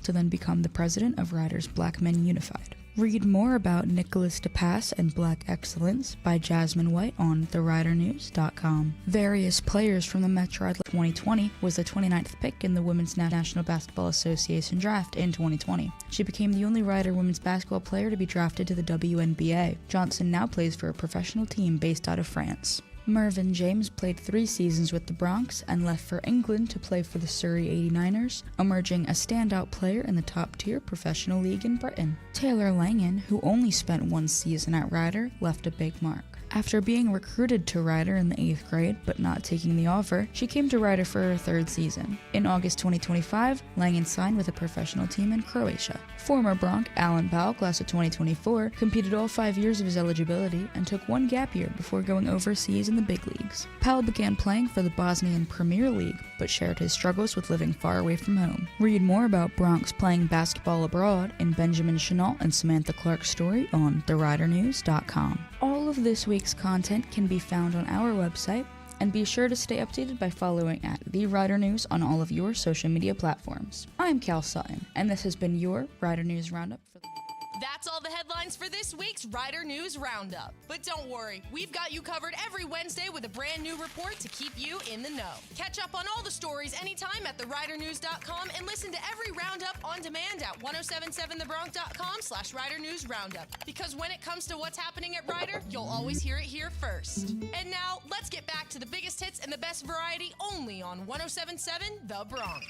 to then become the president of Riders Black Men Unified. Read more about Nicholas DePass and Black Excellence by Jasmine White on WRRC-FM. Various players from the Metro 2020 was the 29th pick in the Women's National Basketball Association draft in 2020. She became the only Rider women's basketball player to be drafted to the WNBA. Johnson now plays for a professional team based out of France. Mervyn James played 3 seasons with the Bronx and left for England to play for the Surrey 89ers, emerging a standout player in the top-tier professional league in Britain. Taylor Langan, who only spent 1 season at Rider, left a big mark. After being recruited to Rider in the 8th grade but not taking the offer, she came to Rider for her 3rd season. In August 2025, Langan signed with a professional team in Croatia. Former Bronc Alan Powell, class of 2024, competed all 5 years of his eligibility and took 1 gap year before going overseas in the big leagues. Powell began playing for the Bosnian Premier League, but shared his struggles with living far away from home. Read more about Broncs playing basketball abroad in Benjamin Chenault and Samantha Clark's story on TheRiderNews.com. All of this week's content can be found on our website, and be sure to stay updated by following at The Rider News on all of your social media platforms. I'm Cal Sutton, and this has been your Rider News Roundup for the That's all the headlines for this week's Rider News Roundup. But don't worry, we've got you covered every Wednesday with a brand new report to keep you in the know. Catch up on all the stories anytime at TheRiderNews.com and listen to every roundup on demand at 1077thebronc.com/Rider News Roundup. Because when it comes to what's happening at Rider, you'll always hear it here first. And now, let's get back to the biggest hits and the best variety only on 1077 The Bronc.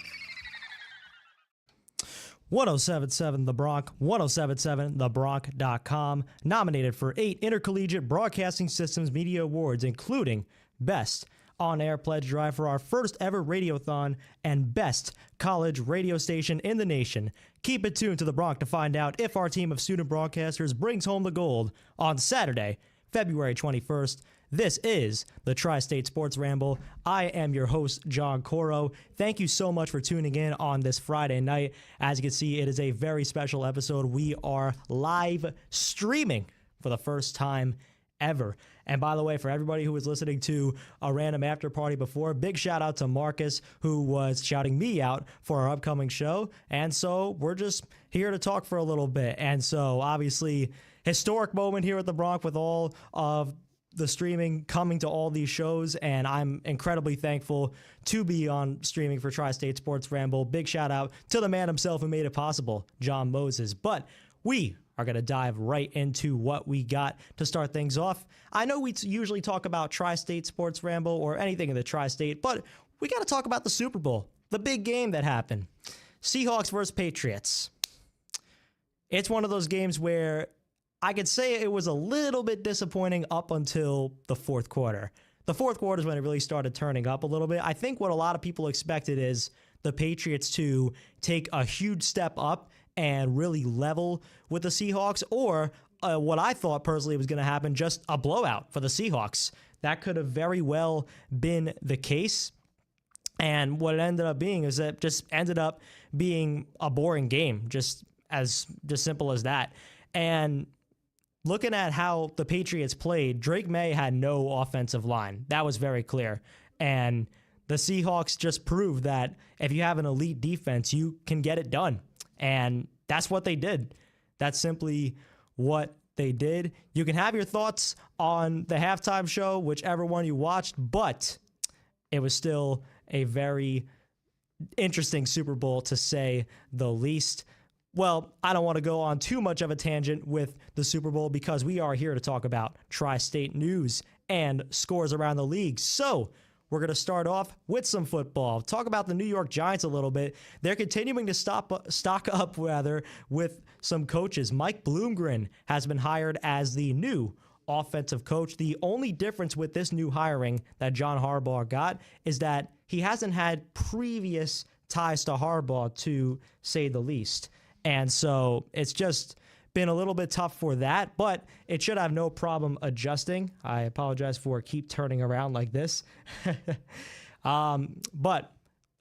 1077 The Bronc, 1077thebronc.com, nominated for 8 Intercollegiate Broadcasting Systems Media Awards, including Best On-Air Pledge Drive for our first ever radiothon and Best College Radio Station in the nation. Keep it tuned to The Bronc to find out if our team of student broadcasters brings home the gold on Saturday, February 21st. This is the Tri-State Sports Ramble. I am your host, John Coro. Thank you so much for tuning in on this Friday night. As you can see, it is a very special episode. We are live streaming for the first time ever. And by the way, for everybody who was listening to a random after party before, big shout out to Marcus, who was shouting me out for our upcoming show. And so we're just here to talk for a little bit. And so obviously, historic moment here at the Bronc with all of the streaming coming to all these shows, and I'm incredibly thankful to be on streaming for Tri-State Sports Ramble. Big shout out to the man himself who made it possible, John Moses. But we are going to dive right into what we got to start things off. I know we usually talk about Tri-State Sports Ramble or anything in the Tri-State, but we got to talk about the Super Bowl, the big game that happened. Seahawks versus Patriots. It's one of those games where I could say it was a little bit disappointing up until the fourth quarter. The fourth quarter is when it really started turning up a little bit. I think what a lot of people expected is the Patriots to take a huge step up and really level with the Seahawks, or what I thought personally was going to happen, just a blowout for the Seahawks. That could have very well been the case. And what it ended up being is that it just ended up being a boring game, just simple as that. And looking at how the Patriots played, Drake May had no offensive line. That was very clear. And the Seahawks just proved that if you have an elite defense, you can get it done. And that's what they did. That's simply what they did. You can have your thoughts on the halftime show, whichever one you watched, but it was still a very interesting Super Bowl, to say the least. Well, I don't want to go on too much of a tangent with the Super Bowl because we are here to talk about Tri-State news and scores around the league. So we're going to start off with some football. Talk about the New York Giants a little bit. They're continuing to stock up with some coaches. Mike Bloomgren has been hired as the new offensive coach. The only difference with this new hiring that John Harbaugh got is that he hasn't had previous ties to Harbaugh, to say the least. And so it's just been a little bit tough for that, but it should have no problem adjusting. I apologize for keep turning around like this. But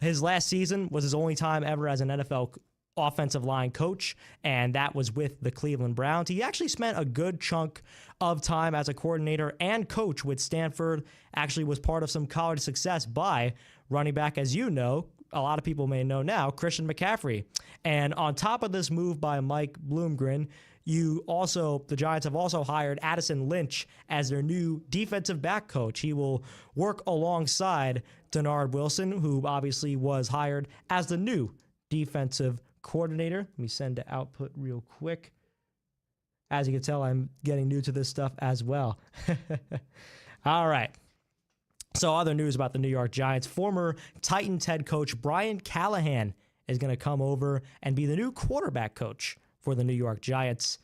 his last season was his only time ever as an NFL offensive line coach, and that was with the Cleveland Browns. He actually spent a good chunk of time as a coordinator and coach with Stanford, actually was part of some college success by running back, as you know, a lot of people may know now, Christian McCaffrey. And on top of this move by Mike Bloomgren, the Giants have also hired Addison Lynch as their new defensive back coach. He will work alongside Denard Wilson, who obviously was hired as the new defensive coordinator. Let me send the output real quick. As you can tell, I'm getting new to this stuff as well. All right. So other news about the New York Giants. Former Titans head coach Brian Callahan is going to come over and be the new quarterback coach for the New York Giants.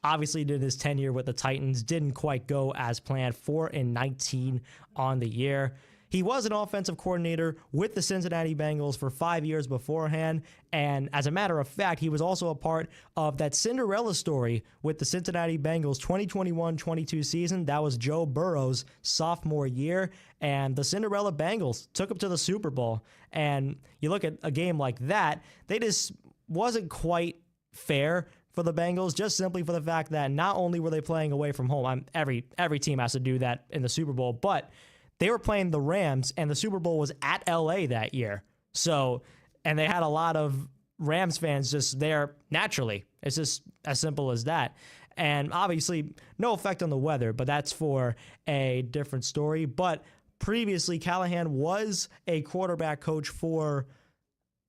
Obviously, did his tenure with the Titans, didn't quite go as planned. 4-19 on the year. He was an offensive coordinator with the Cincinnati Bengals for 5 years beforehand, and as a matter of fact, he was also a part of that Cinderella story with the Cincinnati Bengals 2021-22 season. That was Joe Burrow's sophomore year, and the Cinderella Bengals took him to the Super Bowl. And you look at a game like that, they just wasn't quite fair for the Bengals, just simply for the fact that not only were they playing away from home, every team has to do that in the Super Bowl, but they were playing the Rams, and the Super Bowl was at LA that year. So, and they had a lot of Rams fans just there naturally. It's just as simple as that. And obviously, no effect on the weather, but that's for a different story. But previously, Callahan was a quarterback coach for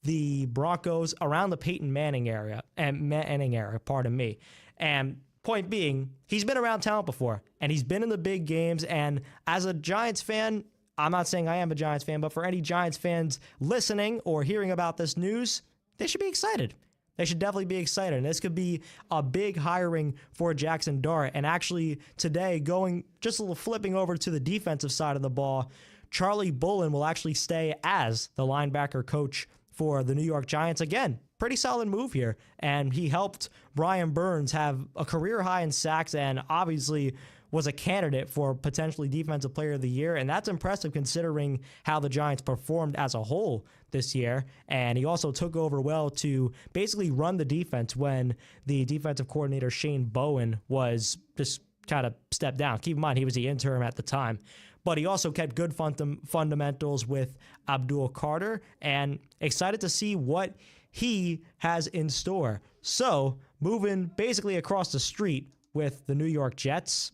the Broncos around the Peyton Manning era, and point being, he's been around town before, and he's been in the big games. And as a Giants fan, I'm not saying I am a Giants fan, but for any Giants fans listening or hearing about this news, they should be excited. They should definitely be excited. And this could be a big hiring for Jackson Dart. And actually today, going just a little flipping over to the defensive side of the ball, Charlie Bullen will actually stay as the linebacker coach for the New York Giants. Again, pretty solid move here. And he helped Brian Burns have a career high in sacks and obviously was a candidate for potentially Defensive Player of the Year. And that's impressive considering how the Giants performed as a whole this year. And he also took over well to basically run the defense when the defensive coordinator Shane Bowen was just kind of stepped down. Keep in mind, he was the interim at the time. But he also kept good fundamentals with Abdul Carter, and excited to see what he has in store. So, moving basically across the street with the New York Jets,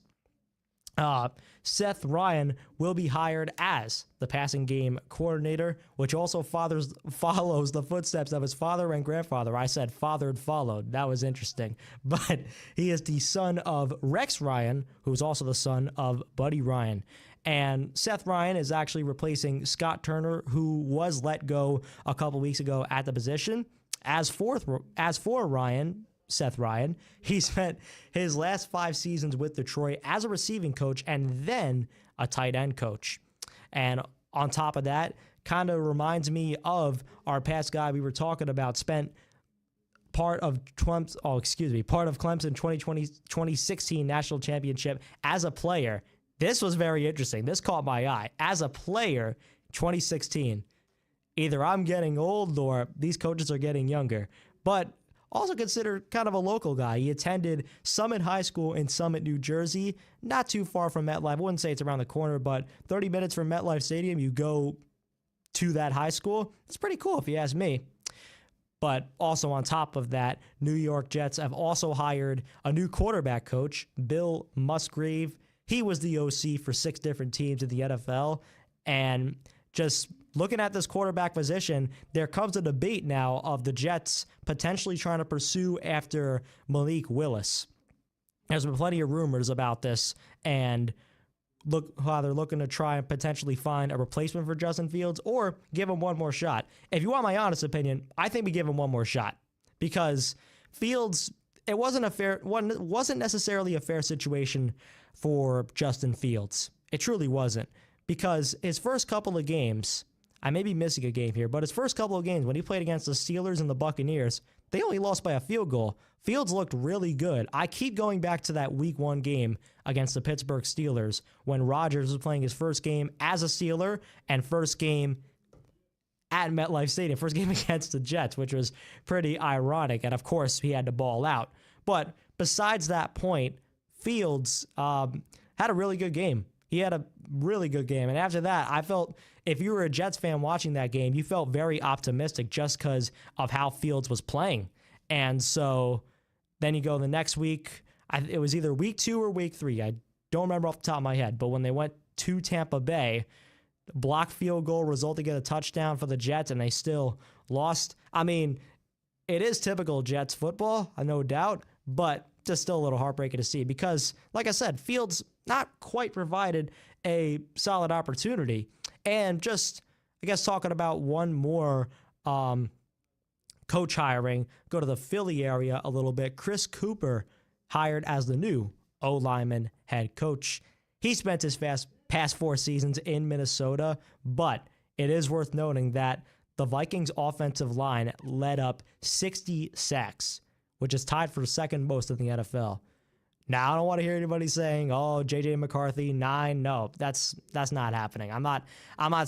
Seth Ryan will be hired as the passing game coordinator, which also follows the footsteps of his father and grandfather. I said fathered followed. That was interesting. But he is the son of Rex Ryan, who's also the son of Buddy Ryan. And Seth Ryan is actually replacing Scott Turner, who was let go a couple weeks ago at the position. As for Seth Ryan, he spent his last 5 seasons with Detroit as a receiving coach and then a tight end coach. And on top of that, kind of reminds me of our past guy we were talking about, spent part of Clemson 2016 national championship as a player. This was very interesting. This caught my eye. As a player, 2016, either I'm getting old or these coaches are getting younger. But also considered kind of a local guy. He attended Summit High School in Summit, New Jersey, not too far from MetLife. I wouldn't say it's around the corner, but 30 minutes from MetLife Stadium, you go to that high school. It's pretty cool if you ask me. But also on top of that, New York Jets have also hired a new quarterback coach, Bill Musgrave. He was the OC for 6 different teams in the NFL. And just looking at this quarterback position, there comes a debate now of the Jets potentially trying to pursue after Malik Willis. There's been plenty of rumors about this, and how they're looking to try and potentially find a replacement for Justin Fields or give him one more shot. If you want my honest opinion, I think we give him one more shot because Fields, it wasn't necessarily a fair situation for Justin Fields. It truly wasn't, because his first couple of games, I may be missing a game here, but his first couple of games when he played against the Steelers and the Buccaneers, they only lost by a field goal. Fields looked really good. I keep going back to that Week 1 game against the Pittsburgh Steelers when Rodgers was playing his first game as a Steeler and first game at MetLife Stadium, first game against the Jets, which was pretty ironic. And of course, he had to ball out. But besides that point, Fields had a really good game. He had a really good game. And after that, I felt if you were a Jets fan watching that game, you felt very optimistic just because of how Fields was playing. And so then you go the next week. It was either week 2 or week 3. I don't remember off the top of my head. But when they went to Tampa Bay, blocked field goal resulted in a touchdown for the Jets, and they still lost. I mean, it is typical Jets football, no doubt, but just still a little heartbreaking to see because, like I said, Fields not quite provided a solid opportunity. And just, I guess, talking about one more coach hiring, go to the Philly area a little bit. Chris Cooper hired as the new O-lineman head coach. He spent his past 4 seasons in Minnesota, but it is worth noting that the Vikings offensive line led up 60 sacks, which is tied for second most in the NFL. Now, I don't want to hear anybody saying, "Oh, J.J. McCarthy 9." No, that's not happening. I'm not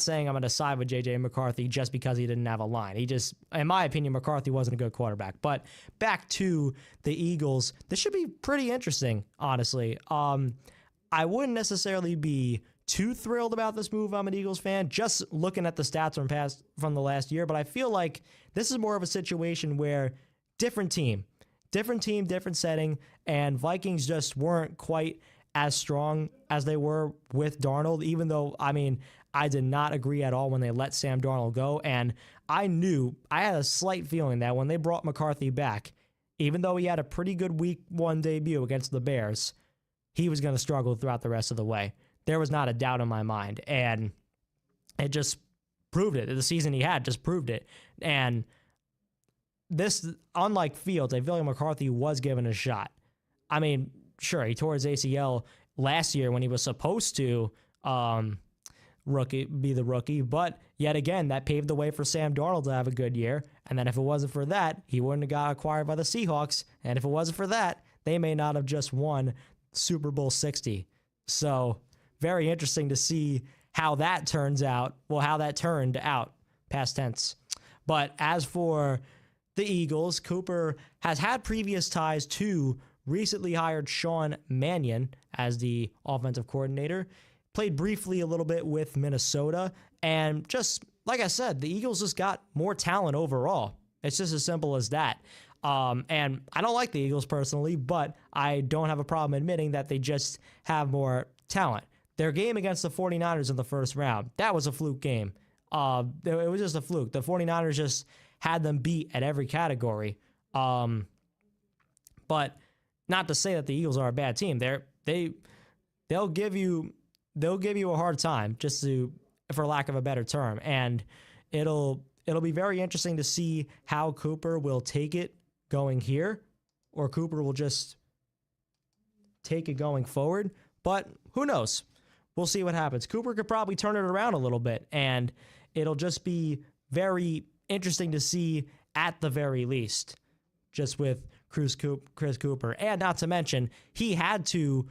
saying I'm going to side with J.J. McCarthy just because he didn't have a line. He just, in my opinion, McCarthy wasn't a good quarterback. But back to the Eagles, this should be pretty interesting, honestly. I wouldn't necessarily be too thrilled about this move. I'm an Eagles fan, just looking at the stats from the last year. But I feel like this is more of a situation where different team, different setting, and Vikings just weren't quite as strong as they were with Darnold, even though, I mean, I did not agree at all when they let Sam Darnold go. And I had a slight feeling that when they brought McCarthy back, even though he had a pretty good week 1 debut against the Bears, he was going to struggle throughout the rest of the way. There was not a doubt in my mind. And it just proved it. The season he had just proved it. And this, unlike Fields, I feel like McCarthy was given a shot. I mean, sure, he tore his ACL last year when he was supposed to be the rookie, but yet again, that paved the way for Sam Darnold to have a good year. And then if it wasn't for that, he wouldn't have got acquired by the Seahawks. And if it wasn't for that, they may not have just won Super Bowl 60. So very interesting to see how that turns out. Well, how that turned out, past tense. But as for the Eagles, Cooper has had previous ties to recently hired Sean Mannion as the offensive coordinator. Played briefly a little bit with Minnesota. And just, like I said, the Eagles just got more talent overall. It's just as simple as that. And I don't like the Eagles personally, but I don't have a problem admitting that they just have more talent. Their game against the 49ers in the first round, that was a fluke game. It was just a fluke. The 49ers just had them beat at every category. But not to say that the Eagles are a bad team. They'll give you a hard time, for lack of a better term. And it'll be very interesting to see how Cooper will take it going here, or Cooper will just take it going forward. But who knows? We'll see what happens. Cooper could probably turn it around a little bit, and it'll just be very interesting to see at the very least, just with Chris Cooper. And not to mention, he had to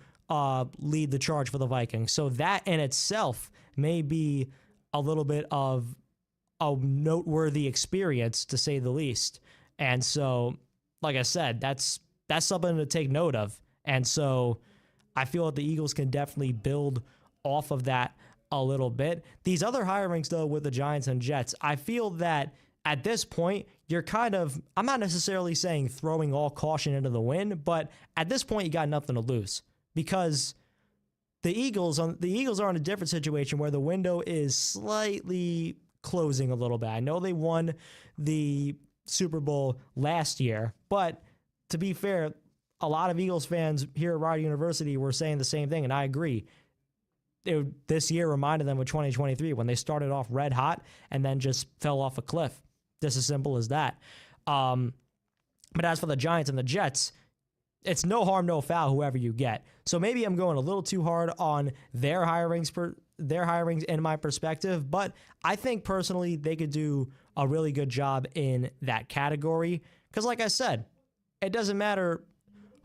lead the charge for the Vikings. So that in itself may be a little bit of a noteworthy experience, to say the least. And so, like I said, that's something to take note of. And so I feel that the Eagles can definitely build off of that a little bit. These other hirings, though, with the Giants and Jets, I feel that at this point, you're kind of, I'm not necessarily saying throwing all caution into the wind, but at this point, you got nothing to lose, because the Eagles are in a different situation where the window is slightly closing a little bit. I know they won the Super Bowl last year, but to be fair, a lot of Eagles fans here at Rider University were saying the same thing, and I agree. This year reminded them of 2023 when they started off red hot and then just fell off a cliff. Just as simple as that. But as for the Giants and the Jets, it's no harm, no foul, whoever you get. So maybe I'm going a little too hard on their hirings in my perspective, but I think personally they could do a really good job in that category. Because like I said, it doesn't matter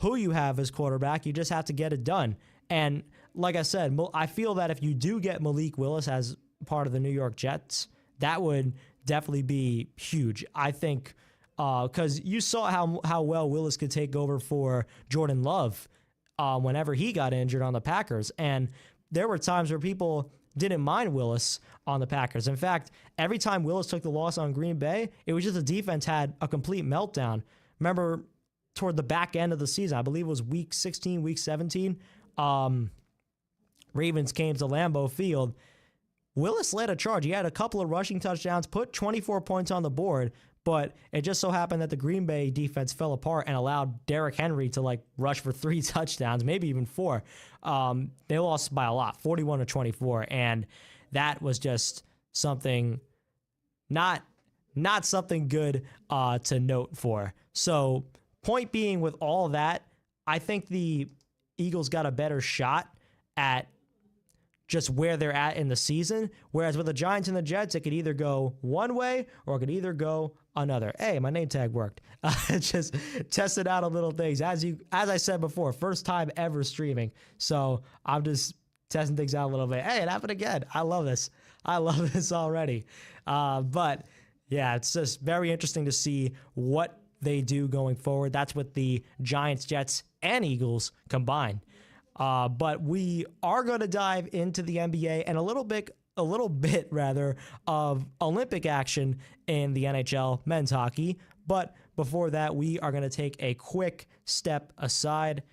who you have as quarterback, you just have to get it done. And like I said, I feel that if you do get Malik Willis as part of the New York Jets, that would definitely be huge. I think because you saw how well Willis could take over for Jordan Love whenever he got injured on the Packers. And there were times where people didn't mind Willis on the Packers. In fact, every time Willis took the loss on Green Bay, it was just the defense had a complete meltdown. Remember, toward the back end of the season, I believe it was week 16, week 17, Ravens came to Lambeau Field. Willis led a charge. He had a couple of rushing touchdowns, put 24 points on the board, but it just so happened that the Green Bay defense fell apart and allowed Derrick Henry to rush for 3 touchdowns, maybe even 4. They lost by a lot, 41-24, and that was just something not something good to note for. So, point being, with all that, I think the Eagles got a better shot at just where they're at in the season. Whereas with the Giants and the Jets, it could either go one way or it could either go another. Hey, my name tag worked. Just tested out a little things. As I said before, first time ever streaming. So I'm just testing things out a little bit. Hey, it happened again. I love this. I love this already. But yeah, it's just very interesting to see what they do going forward. That's with the Giants, Jets, and Eagles combined. But we are going to dive into the NBA and a little bit of Olympic action in the NHL men's hockey. But before that, we are going to take a quick step aside.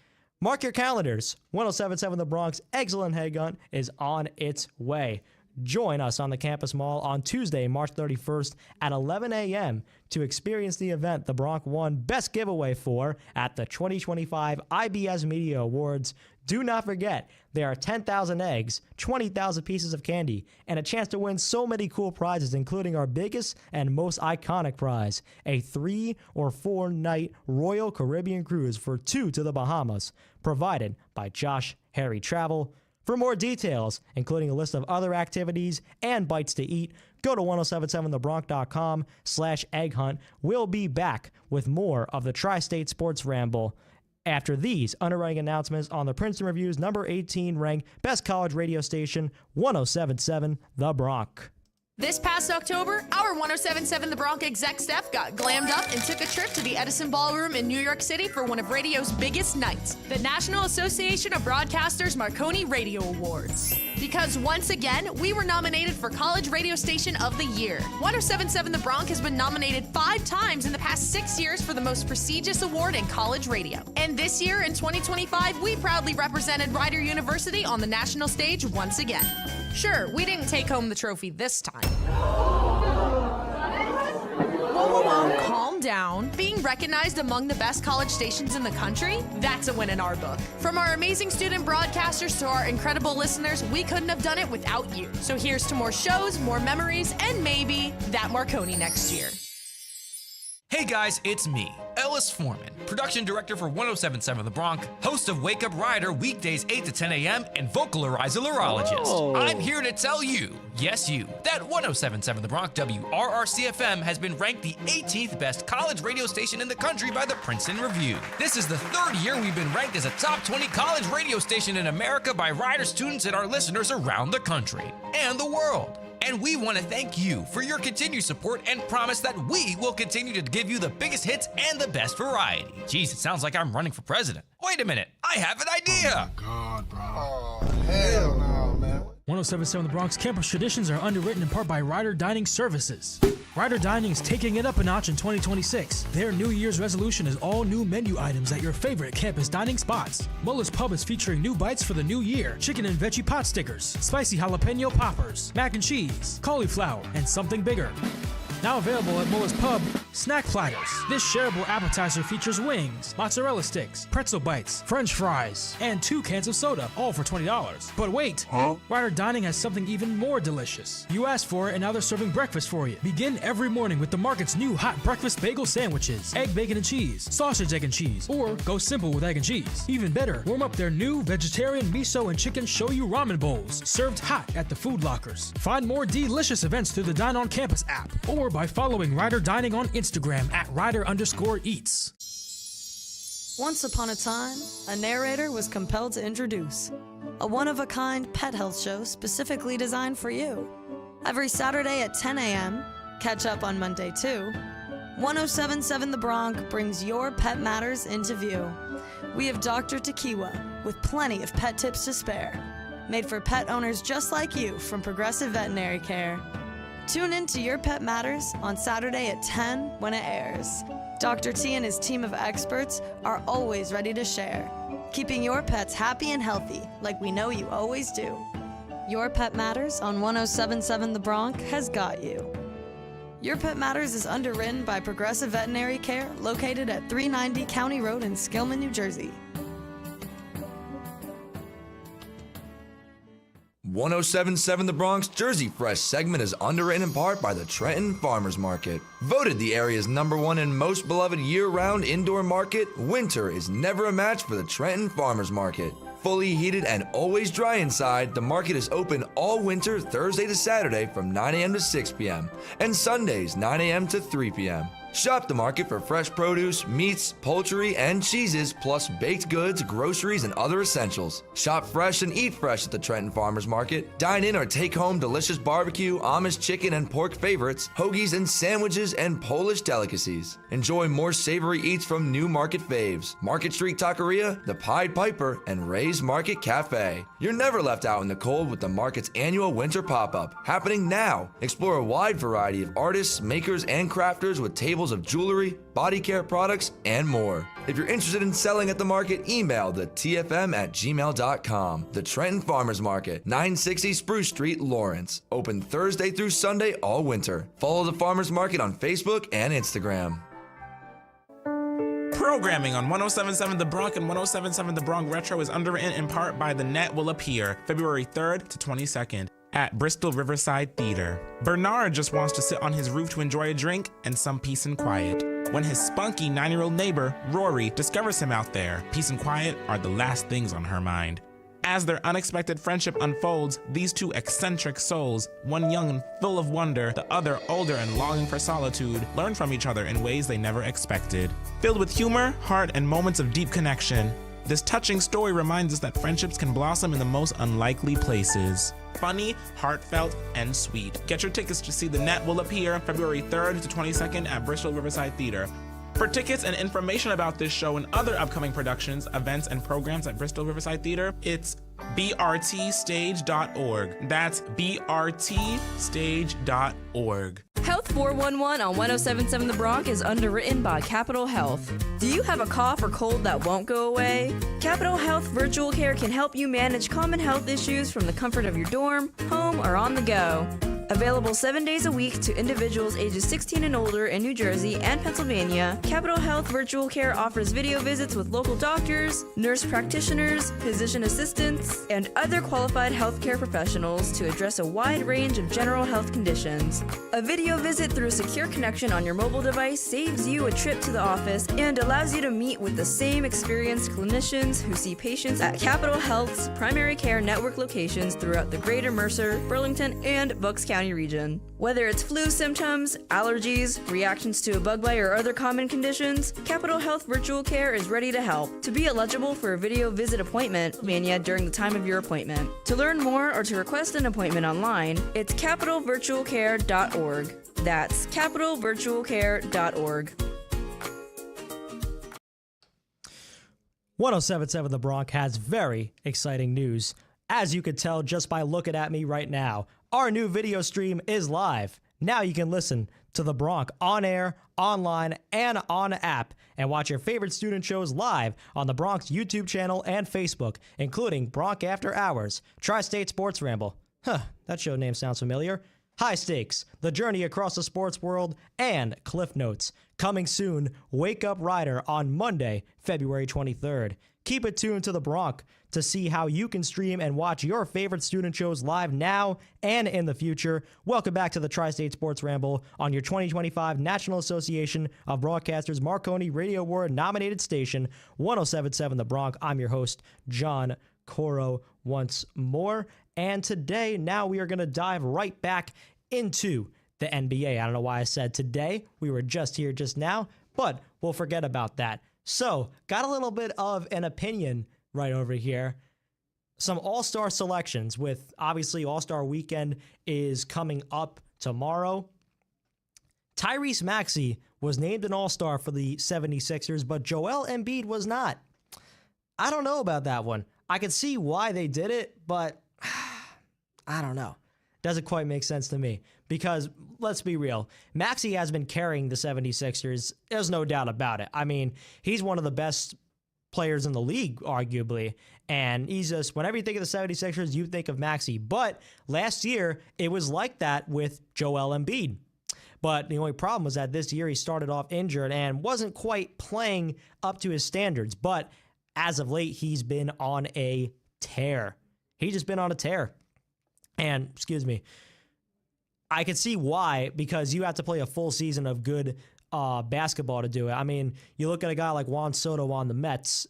Mark your calendars. 107.7 The Bronx Excellent Head Hunt is on its way. Join us on the Campus Mall on Tuesday, March 31st at 11 a.m. to experience the event the Bronx won Best Giveaway for at the 2025 IBS Media Awards. Do not forget, there are 10,000 eggs, 20,000 pieces of candy, and a chance to win so many cool prizes, including our biggest and most iconic prize, a 3 or 4 night Royal Caribbean cruise for 2 to the Bahamas, provided by Josh Harry Travel. For more details, including a list of other activities and bites to eat, go to 1077thebronx.com/egg hunt. We'll be back with more of the Tri-State Sports Ramble after these underwriting announcements on the Princeton Review's number 18 ranked best college radio station, 1077 The Bronx. This past October, our 1077 The Bronx exec staff got glammed up and took a trip to the Edison Ballroom in New York City for one of radio's biggest nights, the National Association of Broadcasters Marconi Radio Awards. Because once again, we were nominated for College Radio Station of the Year. 1077 The Bronx has been nominated 5 times in the past 6 years for the most prestigious award in college radio. And this year, in 2025, we proudly represented Rider University on the national stage once again. Sure, we didn't take home the trophy this time. Whoa, calm down. Being recognized among the best college stations in the country? That's a win in our book. From our amazing student broadcasters to our incredible listeners, we couldn't have done it without you. So here's to more shows, more memories, and maybe that Marconi next year. Hey guys, it's me, Ellis Foreman, production director for 1077 The Bronx, host of Wake Up Rider weekdays 8 to 10 a.m. and vocalizer lyrologist. I'm here to tell you, yes you, that 1077 The Bronx WRRC-FM has been ranked the 18th best college radio station in the country by the Princeton Review. This is the 3rd year we've been ranked as a top 20 college radio station in America by Rider students and our listeners around the country and the world. And we want to thank you for your continued support and promise that we will continue to give you the biggest hits and the best variety. Jeez, it sounds like I'm running for president. Wait a minute, I have an idea. Oh my God, bro. Oh, hell no, man. 1077 The Bronx campus traditions are underwritten in part by Rider Dining Services. Rider Dining is taking it up a notch in 2026. Their New Year's resolution is all new menu items at your favorite campus dining spots. Muller's Pub is featuring new bites for the new year. Chicken and veggie pot stickers, spicy jalapeno poppers, mac and cheese, cauliflower, and something bigger. Now available at Muller's Pub, snack platters. This shareable appetizer features wings, mozzarella sticks, pretzel bites, french fries, and 2 cans of soda, all for $20. But wait, Rider Dining has something even more delicious. You asked for it and now they're serving breakfast for you. Begin every morning with the market's new hot breakfast bagel sandwiches, egg, bacon, and cheese, sausage, egg, and cheese, or go simple with egg and cheese. Even better, warm up their new vegetarian miso and chicken shoyu ramen bowls, served hot at the food lockers. Find more delicious events through the Dine on Campus app, or by following Rider Dining on Instagram at Rider_eats. Once upon a time, a narrator was compelled to introduce a one-of-a-kind pet health show specifically designed for you. Every Saturday at 10 a.m., catch up on Monday too, 1077 The Bronx brings your pet matters into view. We have Dr. Tequiwa with plenty of pet tips to spare. made for pet owners just like you from Progressive Veterinary Care. Tune in to Your Pet Matters on Saturday at 10 when it airs. Dr. T and his team of experts are always ready to share, keeping your pets happy and healthy like we know you always do. Your Pet Matters on 107.7 The Bronx has got you. Your Pet Matters is underwritten by Progressive Veterinary Care, located at 390 County Road in Skillman, New Jersey. 107.7 The Bronx Jersey Fresh segment is underwritten in part by the Trenton Farmers Market. Voted the area's #1 and most beloved year-round indoor market, winter is never a match for the Trenton Farmers Market. Fully heated and always dry inside, the market is open all winter Thursday to Saturday from 9 a.m. to 6 p.m. and Sundays 9 a.m. to 3 p.m. Shop the market for fresh produce, meats, poultry, and cheeses, plus baked goods, groceries, and other essentials. Shop fresh and eat fresh at the Trenton Farmers Market. Dine in or take home delicious barbecue, Amish chicken and pork favorites, hoagies and sandwiches, and Polish delicacies. Enjoy more savory eats from new market faves, Market Street Taqueria, the Pied Piper, and Ray's Market Cafe. You're never left out in the cold with the market's annual winter pop-up, happening now. Explore a wide variety of artists, makers, and crafters with tables of jewelry, body care products, and more. If you're interested in selling at the market, email the tfm@gmail.com. The Trenton Farmers Market, 960 Spruce Street, Lawrence. Open Thursday through Sunday all winter. Follow the Farmers Market on Facebook and Instagram. Programming on 107.7 The Bronx and 107.7 The Bronx Retro is underwritten in part by The Net Will Appear, February 3rd to 22nd. At Bristol Riverside Theater. Bernard just wants to sit on his roof to enjoy a drink and some peace and quiet. When his spunky 9-year-old neighbor, Rory, discovers him out there, peace and quiet are the last things on her mind. As their unexpected friendship unfolds, these two eccentric souls, one young and full of wonder, the other older and longing for solitude, learn from each other in ways they never expected. Filled with humor, heart, and moments of deep connection, this touching story reminds us that friendships can blossom in the most unlikely places. Funny, heartfelt, and sweet. Get your tickets to see The Net Will Appear February 3rd to 22nd at Bristol Riverside Theater. For tickets and information about this show and other upcoming productions, events, and programs at Bristol Riverside Theater, it's brtstage.org. That's brtstage.org. Health 411 on 107.7 The Bronx is underwritten by Capital Health. Do you have a cough or cold that won't go away? Capital Health Virtual Care can help you manage common health issues from the comfort of your dorm, home, or on the go. Available 7 days a week to individuals ages 16 and older in New Jersey and Pennsylvania, Capital Health Virtual Care offers video visits with local doctors, nurse practitioners, physician assistants, and other qualified healthcare professionals to address a wide range of general health conditions. A video visit through a secure connection on your mobile device saves you a trip to the office and allows you to meet with the same experienced clinicians who see patients at Capital Health's primary care network locations throughout the greater Mercer, Burlington, and Bucks County region. Whether it's flu symptoms, allergies, reactions to a bug bite, or other common conditions, Capital Health Virtual Care is ready to help. To be eligible for a video visit appointment, mania during the time of your appointment. To learn more or to request an appointment online, it's capitalvirtualcare.org. That's capitalvirtualcare.org. 107.7 The Bronx has very exciting news. As you could tell just by looking at me right now, our new video stream is live. Now you can listen to The Bronx on air, online, and on app, and watch your favorite student shows live on The Bronx YouTube channel and Facebook, including Bronx After Hours, Tri-State Sports Ramble. That show name sounds familiar. High Stakes, The Journey Across the Sports World, and Cliff Notes. Coming soon, Wake Up Rider on Monday, February 23rd. Keep it tuned to The Bronx to see how you can stream and watch your favorite student shows live now and in the future. Welcome back to the Tri-State Sports Ramble on your 2025 National Association of Broadcasters Marconi Radio Award nominated station, 107.7 The Bronx. I'm your host, John Coro, once more. And today, now we are going to dive right back into the NBA. I don't know why I said today. We were just here just now, but we'll forget about that. So, got a little bit of an opinion right over here. Some all-star selections with, obviously, All-Star Weekend is coming up tomorrow. Tyrese Maxey was named an All-Star for the 76ers, but Joel Embiid was not. I don't know about that one. I could see why they did it, but I don't know. Doesn't quite make sense to me because let's be real. Maxey has been carrying the 76ers. There's no doubt about it. I mean, he's one of the best players in the league, arguably. And he's just, whenever you think of the 76ers, you think of Maxey. But last year, it was like that with Joel Embiid. But the only problem was that this year he started off injured and wasn't quite playing up to his standards. But as of late, he's been on a tear. He's just been on a tear. And, excuse me, I can see why, because you have to play a full season of good basketball to do it. I mean, you look at a guy like Juan Soto on the Mets.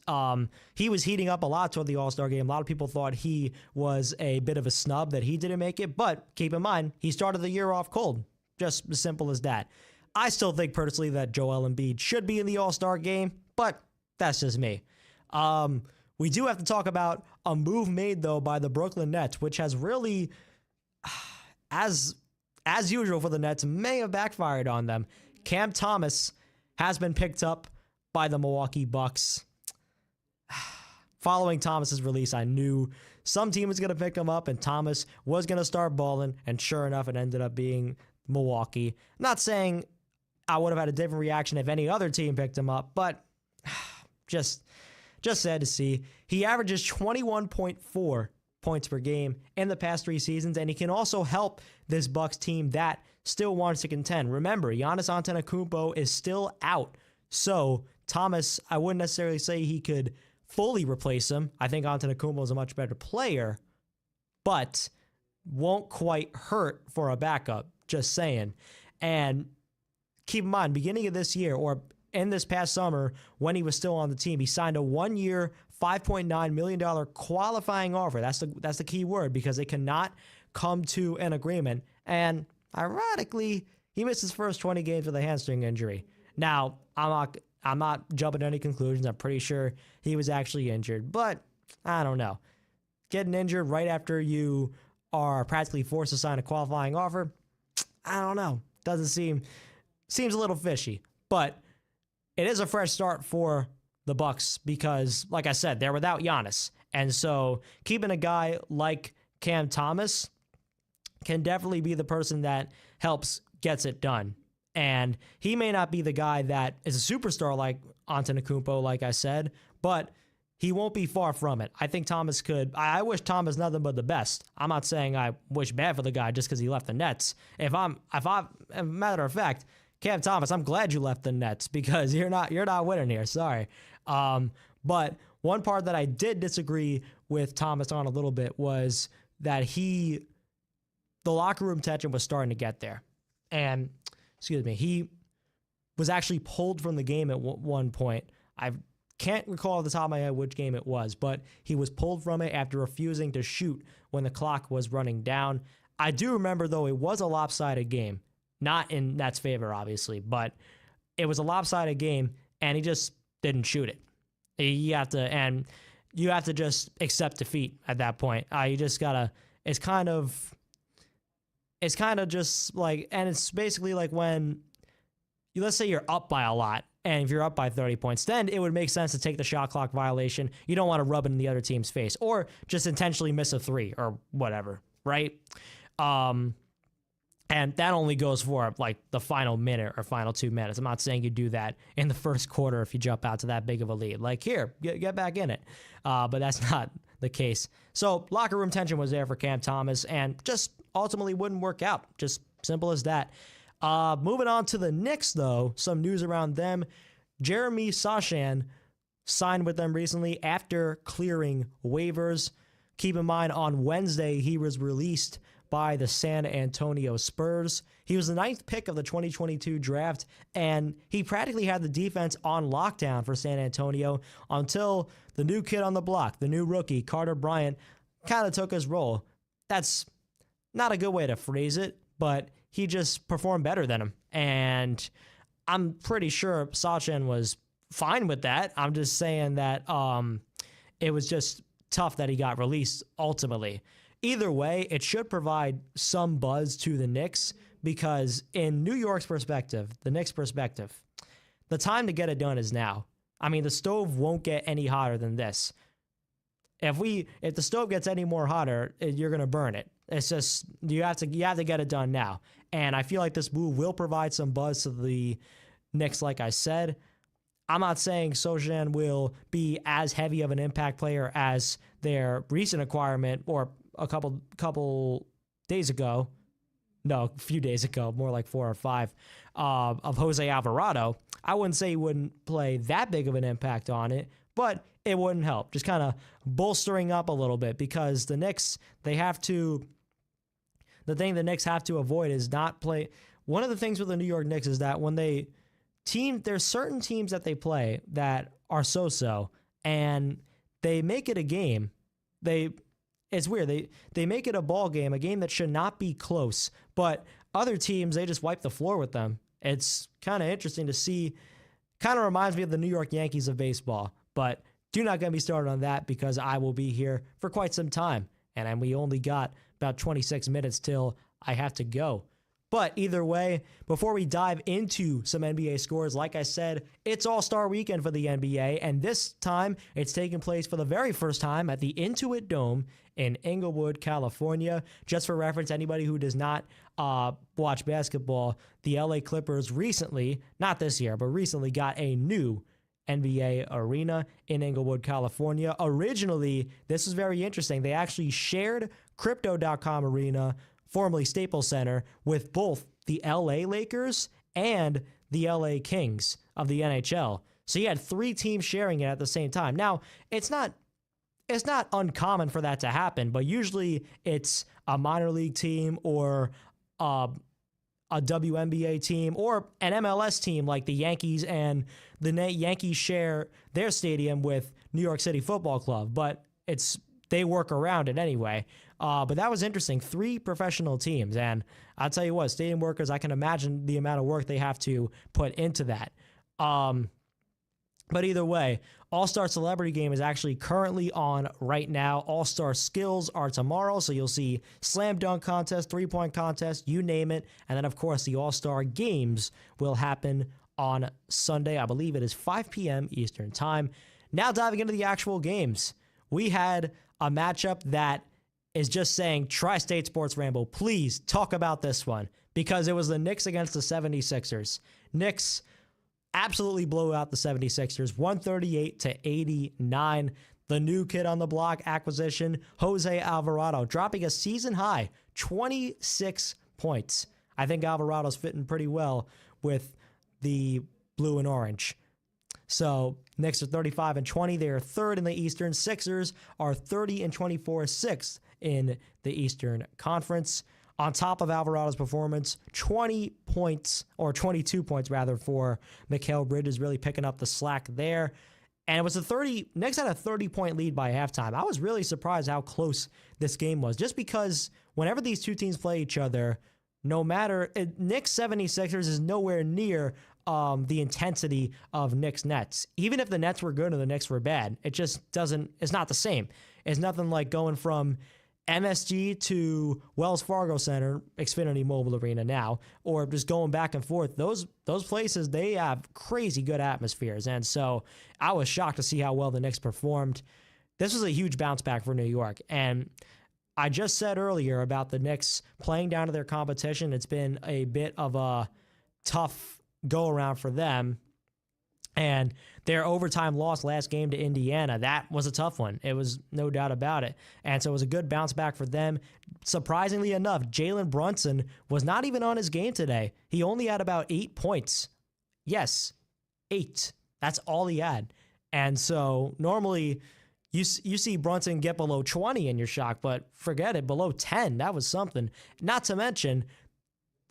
He was heating up a lot toward the All-Star game. A lot of people thought he was a bit of a snub that he didn't make it. But keep in mind, he started the year off cold. Just as simple as that. I still think personally that Joel Embiid should be in the All-Star game, but that's just me. We do have to talk about a move made, though, by the Brooklyn Nets, which has really, as usual for the Nets, may have backfired on them. Cam Thomas has been picked up by the Milwaukee Bucks. Following Thomas's release, I knew some team was going to pick him up, and Thomas was going to start balling, and sure enough, it ended up being Milwaukee. Not saying I would have had a different reaction if any other team picked him up, but just sad to see. He averages 21.4 points per game in the past 3 seasons, and he can also help this Bucks team that still wants to contend. Remember, Giannis Antetokounmpo is still out, so Thomas, I wouldn't necessarily say he could fully replace him. I think Antetokounmpo is a much better player, but won't quite hurt for a backup, just saying. And keep in mind, beginning of this year, or in this past summer, when he was still on the team, he signed a 1-year, $5.9 million qualifying offer. That's the key word, because they cannot come to an agreement. And ironically, he missed his first 20 games with a hamstring injury. Now, I'm not jumping to any conclusions. I'm pretty sure he was actually injured, but I don't know. Getting injured right after you are practically forced to sign a qualifying offer, I don't know. Seems a little fishy, but it is a fresh start for the Bucks because, like I said, they're without Giannis. And so keeping a guy like Cam Thomas can definitely be the person that gets it done. And he may not be the guy that is a superstar like Antetokounmpo, like I said, but he won't be far from it. I think Thomas could. I wish Thomas nothing but the best. I'm not saying I wish bad for the guy just because he left the Nets. As a matter of fact, Cam Thomas, I'm glad you left the Nets because you're not winning here. Sorry. But one part that I did disagree with Thomas on a little bit was that the locker room tension was starting to get there. And, he was actually pulled from the game at one point. I can't recall off the top of my head which game it was, but he was pulled from it after refusing to shoot when the clock was running down. I do remember, though, it was a lopsided game. Not in Nets' favor, obviously, but it was a lopsided game, and he just didn't shoot it. You have to just accept defeat at that point. You just gotta. It's kind of just like, and it's basically like when let's say you're up by a lot, and if you're up by 30 points, then it would make sense to take the shot clock violation. You don't want to rub it in the other team's face, or just intentionally miss a 3 or whatever, right? And that only goes for like the final minute or final 2 minutes. I'm not saying you do that in the first quarter if you jump out to that big of a lead. Like, here, get back in it. But that's not the case. So locker room tension was there for Cam Thomas and just ultimately wouldn't work out. Just simple as that. Moving on to the Knicks, though, some news around them. Jeremy Sochan signed with them recently after clearing waivers. Keep in mind, on Wednesday, he was released by the San Antonio Spurs. He was the 9th pick of the 2022 draft, and he practically had the defense on lockdown for San Antonio until the new kid on the block, the new rookie, Carter Bryant, kind of took his role. That's not a good way to phrase it, but he just performed better than him. And I'm pretty sure Sachin was fine with that. I'm just saying that it was just tough that he got released ultimately. Either way, it should provide some buzz to the Knicks because in New York's perspective, the Knicks' perspective, the time to get it done is now. I mean, the stove won't get any hotter than this. If the stove gets any more hotter, you're going to burn it. It's just you have to get it done now. And I feel like this move will provide some buzz to the Knicks, like I said. I'm not saying Sochan will be as heavy of an impact player as their recent acquirement or a couple days ago. No, a few days ago, more like 4 or 5, of Jose Alvarado. I wouldn't say he wouldn't play that big of an impact on it, but it wouldn't help. Just kind of bolstering up a little bit, because the Knicks, the thing the Knicks have to avoid is not play. One of the things with the New York Knicks is that when there's certain teams that they play that are so-so, and they make it a game. It's weird. They make it a ball game, a game that should not be close, but other teams, they just wipe the floor with them. It's kind of interesting to see. Kind of reminds me of the New York Yankees of baseball, but do not get me started on that, because I will be here for quite some time, and we only got about 26 minutes till I have to go. But either way, before we dive into some NBA scores, like I said, it's All-Star Weekend for the NBA, and this time it's taking place for the very first time at the Intuit Dome in Inglewood, California. Just for reference, anybody who does not watch basketball, the LA Clippers recently, not this year, but recently got a new NBA arena in Inglewood, California. Originally, this was very interesting. They actually shared Crypto.com Arena, formerly Staples Center, with both the LA Lakers and the LA Kings of the NHL. So you had 3 teams sharing it at the same time. Now, it's not uncommon for that to happen, but usually it's a minor league team or a WNBA team or an MLS team like the Yankees, and the Yankees share their stadium with New York City Football Club, but they work around it anyway. But that was interesting. 3 professional teams, and I'll tell you what, stadium workers, I can imagine the amount of work they have to put into that. But either way, All-Star Celebrity Game is actually currently on right now. All-Star Skills are tomorrow, so you'll see slam dunk contest, three-point contest, you name it. And then, of course, the All-Star Games will happen on Sunday. I believe it is 5 p.m. Eastern Time. Now diving into the actual games. We had a matchup that is just saying, Tri-State Sports Ramble, please talk about this one, because it was the Knicks against the 76ers. Knicks absolutely blow out the 76ers, 138-89. The new kid on the block acquisition, Jose Alvarado, dropping a season-high 26 points. I think Alvarado's fitting pretty well with the blue and orange. So Knicks are 35-20. They are third in the Eastern. Sixers are 30-24, 6th in the Eastern Conference. On top of Alvarado's performance, 20 points, or 22 points rather, for Mikal Bridges, really picking up the slack there. And it was Knicks had a 30-point lead by halftime. I was really surprised how close this game was, just because whenever these two teams play each other, Knicks 76ers is nowhere near the intensity of Knicks Nets. Even if the Nets were good and the Knicks were bad, it's not the same. It's nothing like going from MSG to Wells Fargo Center, Xfinity Mobile Arena now, or just going back and forth. Those places, they have crazy good atmospheres, and so I was shocked to see how well the Knicks performed. This was a huge bounce back for New York, and I just said earlier about the Knicks playing down to their competition. It's been a bit of a tough go-around for them, and their overtime loss last game to Indiana, that was a tough one. It was no doubt about it. And so it was a good bounce back for them. Surprisingly enough, Jalen Brunson was not even on his game today. He only had about 8 points. Yes, 8. That's all he had. And so normally you see Brunson get below 20 and you're shocked, but forget it, below 10, that was something. Not to mention,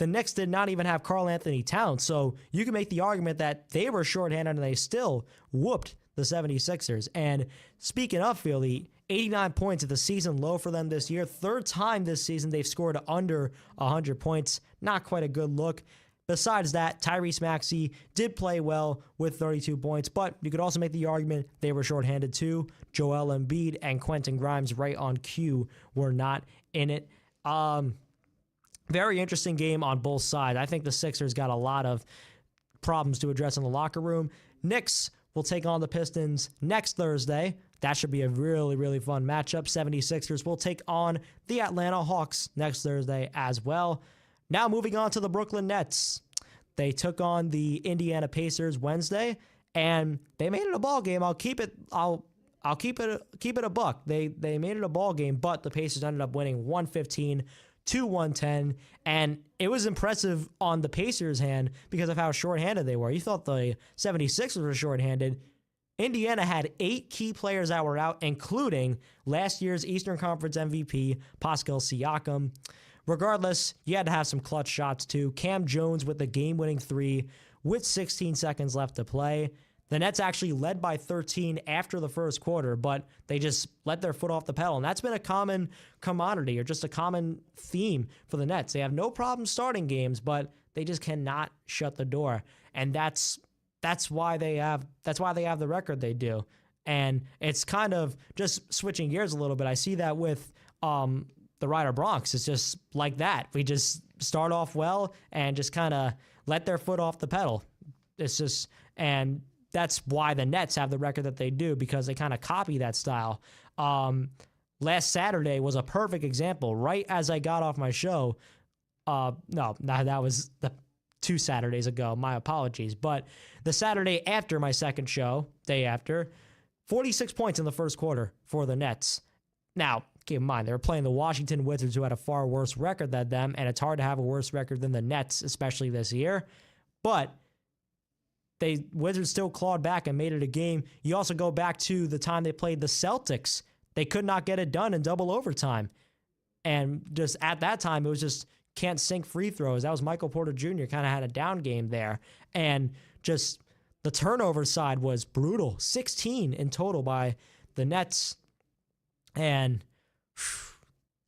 the Knicks did not even have Karl Anthony Towns, so you can make the argument that they were shorthanded and they still whooped the 76ers. And speaking of Philly, 89 points at the season low for them this year. Third time this season they've scored under 100 points. Not quite a good look. Besides that, Tyrese Maxey did play well with 32 points, but you could also make the argument they were shorthanded too. Joel Embiid and Quentin Grimes, right on cue, were not in it. Very interesting game on both sides. I think the Sixers got a lot of problems to address in the locker room. Knicks will take on the Pistons next Thursday. that should be a really, really fun matchup. 76ers will take on the Atlanta Hawks next Thursday as well. Now moving on to the Brooklyn Nets. They took on the Indiana Pacers Wednesday, and they made it a ball game. I'll keep it a buck. They made it a ball game, but the Pacers ended up winning 115-110, and it was impressive on the Pacers' hand because of how shorthanded they were. You thought the 76ers were shorthanded. Indiana had 8 key players that were out, including last year's Eastern Conference MVP, Pascal Siakam. Regardless, you had to have some clutch shots too. Cam Jones with the game-winning 3 with 16 seconds left to play. The Nets actually led by 13 after the first quarter, but they just let their foot off the pedal. And that's been a common commodity or just a common theme for the Nets. They have no problem starting games, but they just cannot shut the door. And that's why they have the record they do. And it's kind of just switching gears a little bit. I see that with the Rider Bronx. It's just like that. We just start off well and just kind of let their foot off the pedal. It's just, and that's why the Nets have the record that they do, because they kind of copy that style. Last Saturday was a perfect example. Right as I got off my show, that was the 2 Saturdays ago. My apologies. But the Saturday after my second show, day after, 46 points in the first quarter for the Nets. Now, keep in mind, they were playing the Washington Wizards, who had a far worse record than them, and it's hard to have a worse record than the Nets, especially this year. But Wizards still clawed back and made it a game. You also go back to the time they played the Celtics. They could not get it done in double overtime. And just at that time, it was just can't sink free throws. That was Michael Porter Jr. kind of had a down game there. And just the turnover side was brutal. 16 in total by the Nets. And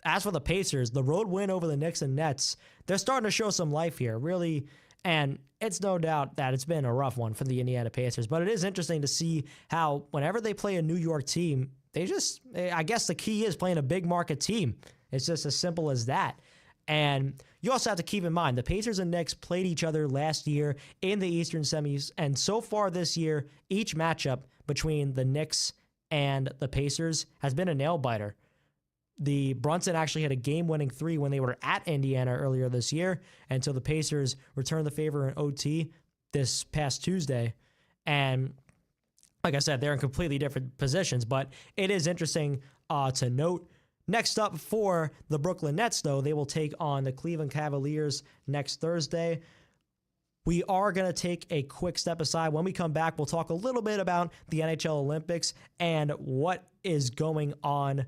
as for the Pacers, the road win over the Knicks and Nets, they're starting to show some life here, really. And it's no doubt that it's been a rough one for the Indiana Pacers. But it is interesting to see how whenever they play a New York team, I guess the key is playing a big market team. It's just as simple as that. And you also have to keep in mind, the Pacers and Knicks played each other last year in the Eastern semis. And so far this year, each matchup between the Knicks and the Pacers has been a nail-biter. The Brunson actually had a game-winning 3 when they were at Indiana earlier this year, until the Pacers returned the favor in OT this past Tuesday. And like I said, they're in completely different positions, but it is interesting to note. Next up for the Brooklyn Nets, though, they will take on the Cleveland Cavaliers next Thursday. We are going to take a quick step aside. When we come back, we'll talk a little bit about the NHL Olympics and what is going on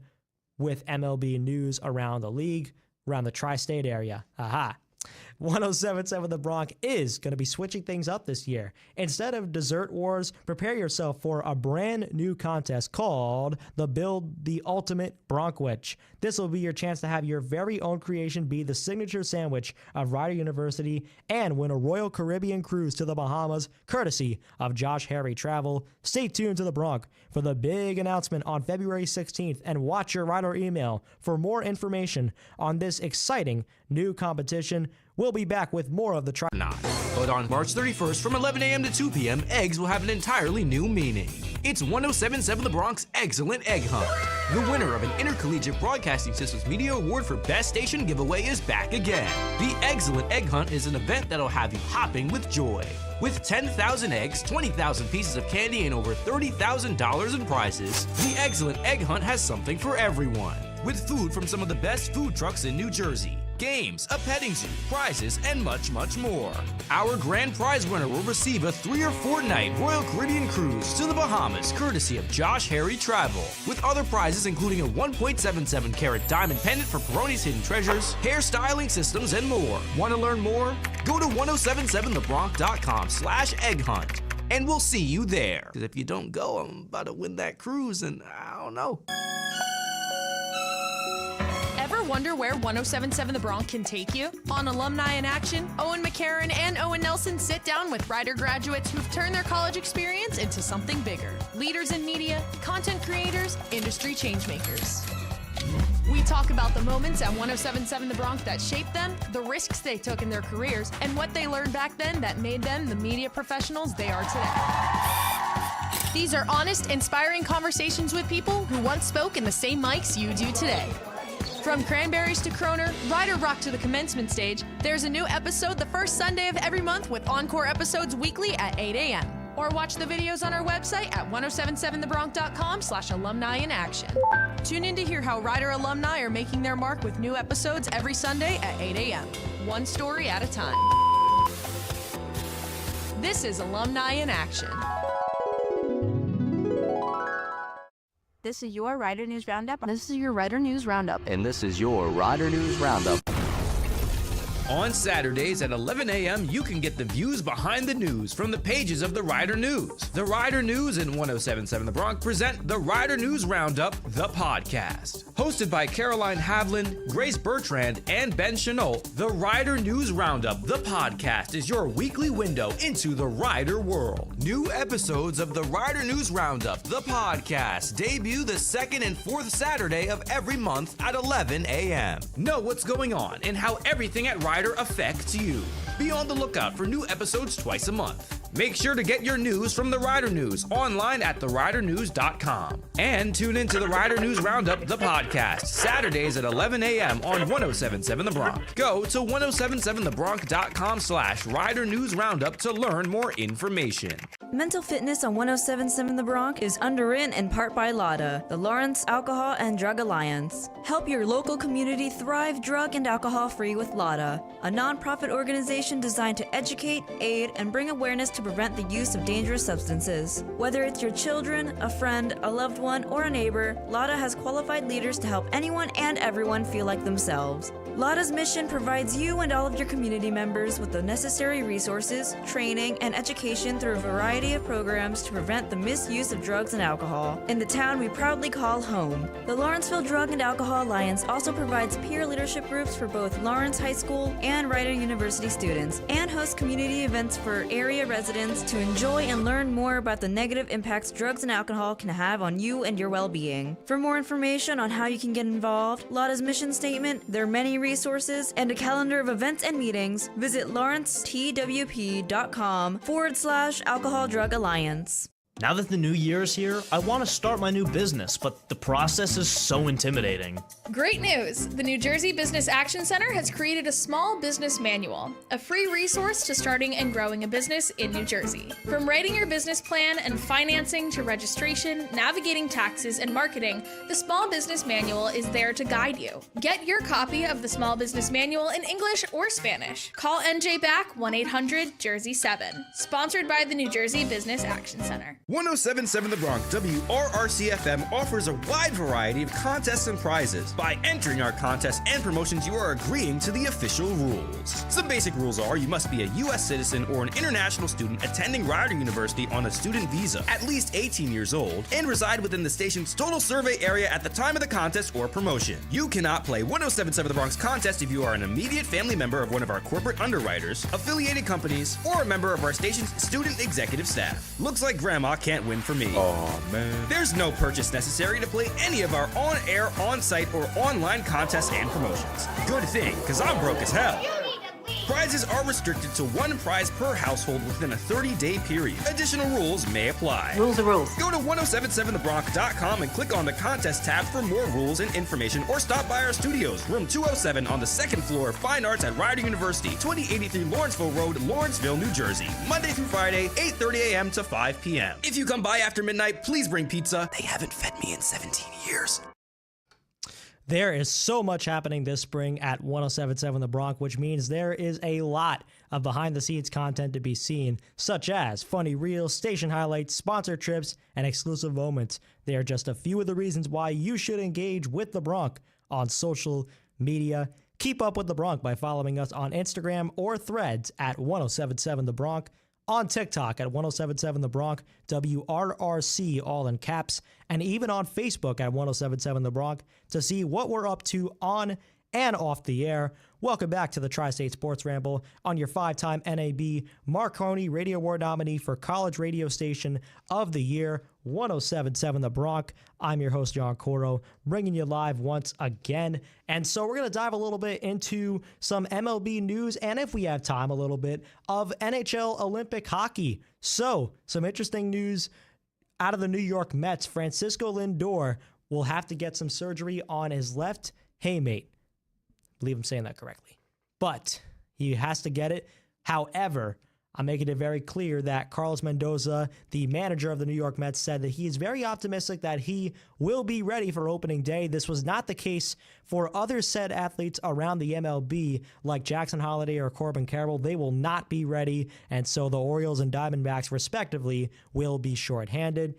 with MLB news around the league, around the tri-state area. 107.7 The Bronx is going to be switching things up this year. Instead of Dessert Wars, prepare yourself for a brand new contest called the Build the Ultimate Bronkwich. This will be your chance to have your very own creation be the signature sandwich of Rider University and win a Royal Caribbean cruise to the Bahamas, courtesy of Josh Harry Travel. Stay tuned to The Bronx for the big announcement on February 16th and watch your Rider email for more information on this exciting new competition. We'll be back with more of the But on March 31st from 11 a.m. to 2 p.m., eggs will have an entirely new meaning. It's 107.7 The Bronx Excellent Egg Hunt. The winner of an Intercollegiate Broadcasting Systems Media Award for Best Station giveaway is back again. The Excellent Egg Hunt is an event that'll have you hopping with joy. With 10,000 eggs, 20,000 pieces of candy, and over $30,000 in prizes, the Excellent Egg Hunt has something for everyone. With food from some of the best food trucks in New Jersey, games, a petting zoo, prizes, and much, much more. Our grand prize winner will receive a 3 or 4 night Royal Caribbean cruise to the Bahamas, courtesy of Josh Harry Travel, with other prizes including a 1.77 carat diamond pendant for Peroni's Hidden Treasures, hairstyling systems, and more. Want to learn more? Go to 1077thebronx.com/egg hunt, and we'll see you there. Because if you don't go, I'm about to win that cruise, and I don't know. Ever wonder where 107.7 The Bronx can take you? On Alumni in Action, Owen McCarron and Owen Nelson sit down with Rider graduates who've turned their college experience into something bigger. Leaders in media, content creators, industry changemakers. We talk about the moments at 107.7 The Bronx that shaped them, the risks they took in their careers, and what they learned back then that made them the media professionals they are today. These are honest, inspiring conversations with people who once spoke in the same mics you do today. From Cranberries to Kroner, Rider Rock to the commencement stage, there's a new episode the first Sunday of every month with encore episodes weekly at 8 a.m. Or watch the videos on our website at 1077thebronx.com/alumni in action. Tune in to hear how Rider alumni are making their mark with new episodes every Sunday at 8 a.m. One story at a time. This is Alumni in Action. This is your Rider News Roundup. This is your Rider News Roundup. And this is your Rider News Roundup. On Saturdays at 11 a.m., you can get the views behind the news from the pages of the Rider News. The Rider News and 1077 The Bronx present the Rider News Roundup, the podcast. Hosted by Caroline Havlin, Grace Bertrand, and Ben Chenault, the Rider News Roundup, the podcast, is your weekly window into the Rider world. New episodes of the Rider News Roundup, the podcast, debut the second and fourth Saturday of every month at 11 a.m. Know what's going on and how everything at Rider affects you. Be on the lookout for new episodes twice a month. Make sure to get your news from the Rider News online at theridernews.com. And tune in to the Rider News Roundup, the podcast, Saturdays at 11 a.m. on 1077 The Bronx. Go to 1077thebronx.com/Rider News Roundup to learn more information. Mental Fitness on 1077 The Bronx is underwritten in part by LADA, the Lawrence Alcohol and Drug Alliance. Help your local community thrive drug and alcohol free with LADA, a nonprofit organization designed to educate, aid, and bring awareness to prevent the use of dangerous substances. Whether it's your children, a friend, a loved one, or a neighbor, LADA has qualified leaders to help anyone and everyone feel like themselves. LADA's mission provides you and all of your community members with the necessary resources, training, and education through a variety of programs to prevent the misuse of drugs and alcohol in the town we proudly call home. The Lawrenceville Drug and Alcohol Alliance also provides peer leadership groups for both Lawrence High School and Rider University students, and hosts community events for area residents to enjoy and learn more about the negative impacts drugs and alcohol can have on you and your well-being. For more information on how you can get involved, LADA's mission statement, their many resources, and a calendar of events and meetings, visit lawrencetwp.com/Alcohol Drug Alliance. Now that the new year is here, I want to start my new business, but the process is so intimidating. Great news! The New Jersey Business Action Center has created a small business manual, a free resource to starting and growing a business in New Jersey. From writing your business plan and financing to registration, navigating taxes, and marketing, the Small Business Manual is there to guide you. Get your copy of the Small Business Manual in English or Spanish. Call NJ back 1-800-JERSEY-7. Sponsored by the New Jersey Business Action Center. 1077 The Bronx, WRRC-FM offers a wide variety of contests and prizes. By entering our contests and promotions, you are agreeing to the official rules. Some basic rules are you must be a U.S. citizen or an international student attending Rider University on a student visa, at least 18 years old, and reside within the station's total survey area at the time of the contest or promotion. You cannot play 1077 The Bronx contest if you are an immediate family member of one of our corporate underwriters, affiliated companies, or a member of our station's student executive staff. Looks like Grandma can't win for me. Oh man. There's no purchase necessary to play any of our on-air, on-site, or online contests and promotions. Good thing, because I'm broke as hell. Prizes are restricted to one prize per household within a 30-day period. Additional rules may apply. Rules are rules. Go to 1077thebronx.com and click on the contest tab for more rules and information, or stop by our studios, room 207 on the second floor, Fine Arts at Rider University, 2083 Lawrenceville Road, Lawrenceville, New Jersey. Monday through Friday, 8:30 a.m. to 5 p.m. If you come by after midnight, please bring pizza. They haven't fed me in 17 years. There is so much happening this spring at 1077 The Bronx, which means there is a lot of behind-the-scenes content to be seen, such as funny reels, station highlights, sponsored trips, and exclusive moments. They are just a few of the reasons why you should engage with The Bronx on social media. Keep up with The Bronx by following us on Instagram or Threads at 1077 The Bronx, on TikTok at 1077 The Bronx, WRRC, all in caps, and even on Facebook at 1077 The Bronx to see what we're up to on and off the air. Welcome back to the Tri-State Sports Ramble on your 5-time NAB Marconi Radio Award nominee for College Radio Station of the Year, 1077 The Bronx. I'm your host, John Coro, bringing you live once again. And so we're going to dive a little bit into some MLB news, and if we have time, a little bit of NHL Olympic hockey. So some interesting news out of the New York Mets, Francisco Lindor will have to get some surgery on his left haymate. I believe I'm saying that correctly. But he has to get it. However, I'm making it very clear that Carlos Mendoza, the manager of the New York Mets, said that he is very optimistic that he will be ready for opening day. This was not the case for other said athletes around the MLB, like Jackson Holliday or Corbin Carroll. They will not be ready, and so the Orioles and Diamondbacks, respectively, will be shorthanded.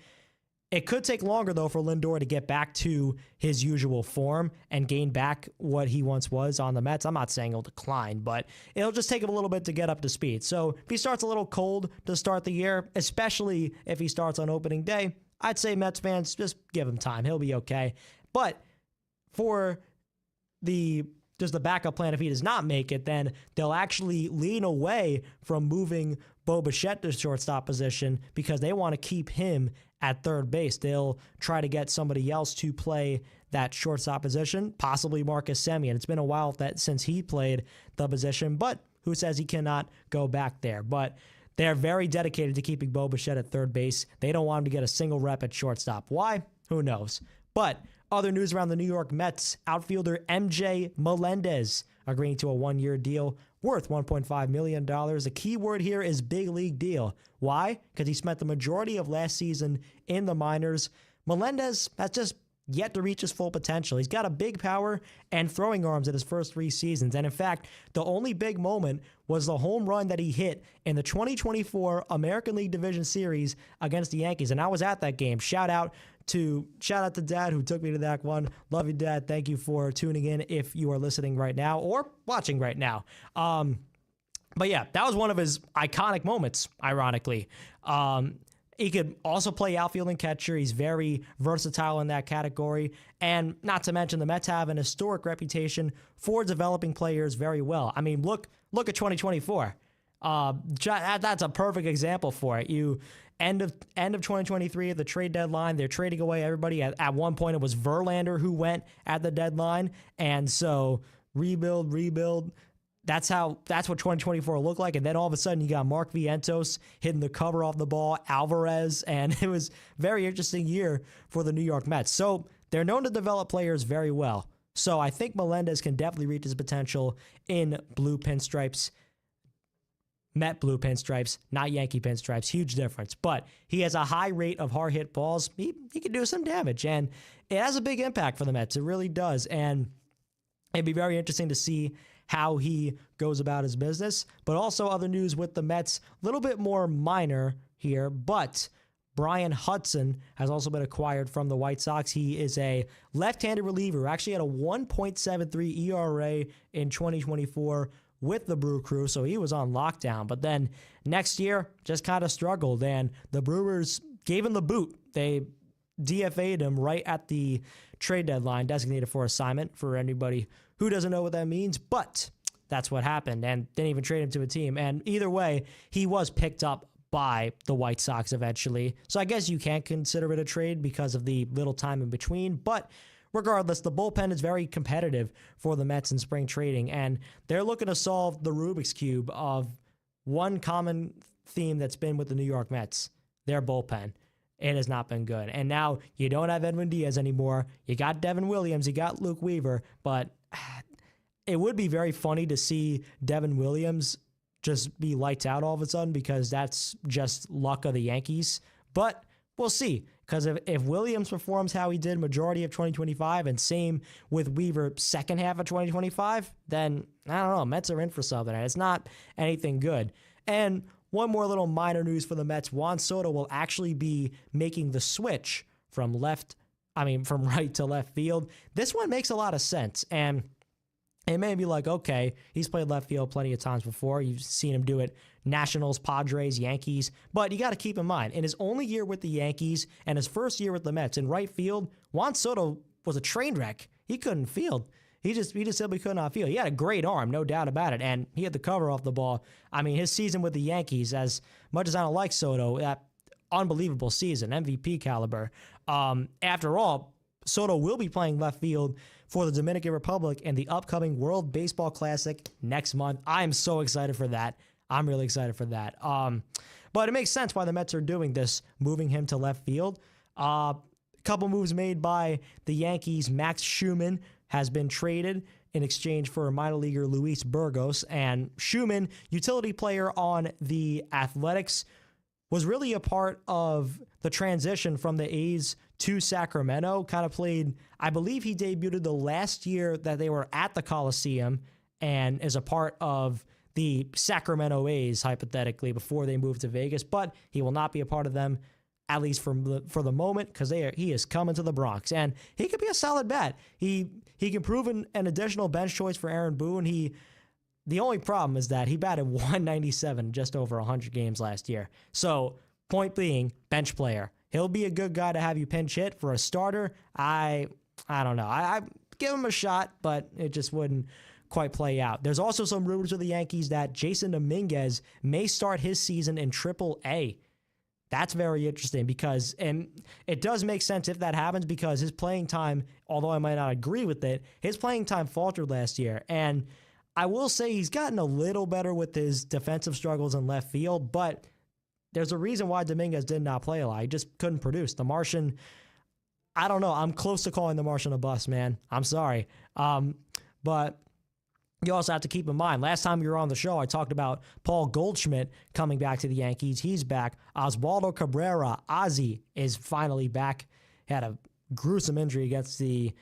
It could take longer, though, for Lindor to get back to his usual form and gain back what he once was on the Mets. I'm not saying he'll decline, but it'll just take him a little bit to get up to speed. So if he starts a little cold to start the year, especially if he starts on opening day, I'd say Mets fans, just give him time. He'll be okay. But for the backup plan, if he does not make it, then they'll actually lean away from moving Bo Bichette to shortstop position because they want to keep him at third base. They'll try to get somebody else to play that shortstop position, possibly Marcus Semien. It's been a while since he played the position, but who says he cannot go back there? But they're very dedicated to keeping Bo Bichette at third base. They don't want him to get a single rep at shortstop. Why? Who knows? But other news around the New York Mets, outfielder MJ Melendez agreeing to a one-year deal worth $1.5 million. The key word here is big league deal. Why? Because he spent the majority of last season in the minors. Melendez has just yet to reach his full potential. He's got a big power and throwing arms in his first 3 seasons. And in fact, the only big moment was the home run that he hit in the 2024 American League Division Series against the Yankees. And I was at that game. Shout out to Dad who took me to that one. Love you, Dad. Thank you for tuning in if you are listening right now or watching right now. But yeah, that was one of his iconic moments, ironically. He could also play outfield and catcher. He's very versatile in that category. And not to mention, the Mets have an historic reputation for developing players very well. I mean, look at 2024. That's a perfect example for it. End of 2023 at the trade deadline, they're trading away everybody. At one point, it was Verlander who went at the deadline. And so rebuild. That's what 2024 looked like. And then all of a sudden you got Mark Vientos hitting the cover off the ball, Alvarez, and it was a very interesting year for the New York Mets. So they're known to develop players very well. So I think Melendez can definitely reach his potential in blue pinstripes. Met blue pinstripes, not Yankee pinstripes. Huge difference. But he has a high rate of hard hit balls. He can do some damage, and it has a big impact for the Mets. It really does. And it'd be very interesting to see how he goes about his business. But also other news with the Mets, a little bit more minor here, but Brian Hudson has also been acquired from the White Sox. He is a left-handed reliever, actually had a 1.73 ERA in 2024 with the Brew Crew, so he was on lockdown. But then next year, just kind of struggled, and the Brewers gave him the boot. They DFA'd him right at the trade deadline, designated for assignment for anybody who doesn't know what that means, but that's what happened, and didn't even trade him to a team. And either way, he was picked up by the White Sox eventually. So I guess you can't consider it a trade because of the little time in between, but regardless, the bullpen is very competitive for the Mets in spring trading, and they're looking to solve the Rubik's Cube of one common theme that's been with the New York Mets, their bullpen. It has not been good. And now you don't have Edwin Diaz anymore. You got Devin Williams, you got Luke Weaver, but it would be very funny to see Devin Williams just be lights out all of a sudden because that's just luck of the Yankees. But we'll see. Because if Williams performs how he did majority of 2025 and same with Weaver second half of 2025, then I don't know, Mets are in for something. And it's not anything good. And one more little minor news for the Mets. Juan Soto will actually be making the switch from right to left field. This one makes a lot of sense. And it may be like, okay, he's played left field plenty of times before. You've seen him do it Nationals, Padres, Yankees. But you got to keep in mind, in his only year with the Yankees and his first year with the Mets in right field, Juan Soto was a train wreck. He couldn't field. He just simply could not field. He had a great arm, no doubt about it, and he had the cover off the ball. I mean, his season with the Yankees, as much as I don't like Soto, that unbelievable season, MVP caliber. After all, Soto will be playing left field for the Dominican Republic in the upcoming World Baseball Classic next month. I am so excited for that. I'm really excited for that. But it makes sense why the Mets are doing this, moving him to left field. A couple moves made by the Yankees. Max Schumann has been traded in exchange for minor leaguer Luis Burgos. And Schumann, utility player on the Athletics, was really a part of the transition from the A's to Sacramento. Kind of played, I believe he debuted the last year that they were at the Coliseum and is a part of the Sacramento A's, hypothetically, before they moved to Vegas. But he will not be a part of them, at least for the moment, because he is coming to the Bronx. And he could be a solid bat. He can prove an additional bench choice for Aaron Boone. The only problem is that he batted 197 just over 100 games last year. So, point being, bench player. He'll be a good guy to have you pinch hit. For a starter, I don't know. I give him a shot, but it just wouldn't quite play out. There's also some rumors with the Yankees that Jason Dominguez may start his season in Triple-A. That's very interesting because, and it does make sense if that happens, because his playing time, although I might not agree with it, his playing time faltered last year. And I will say he's gotten a little better with his defensive struggles in left field, but there's a reason why Dominguez did not play a lot. He just couldn't produce. The Martian, I don't know. I'm close to calling the Martian a bust, man. I'm sorry. But you also have to keep in mind, last time you were on the show, I talked about Paul Goldschmidt coming back to the Yankees. He's back. Oswaldo Cabrera, Ozzy, is finally back. He had a gruesome injury against the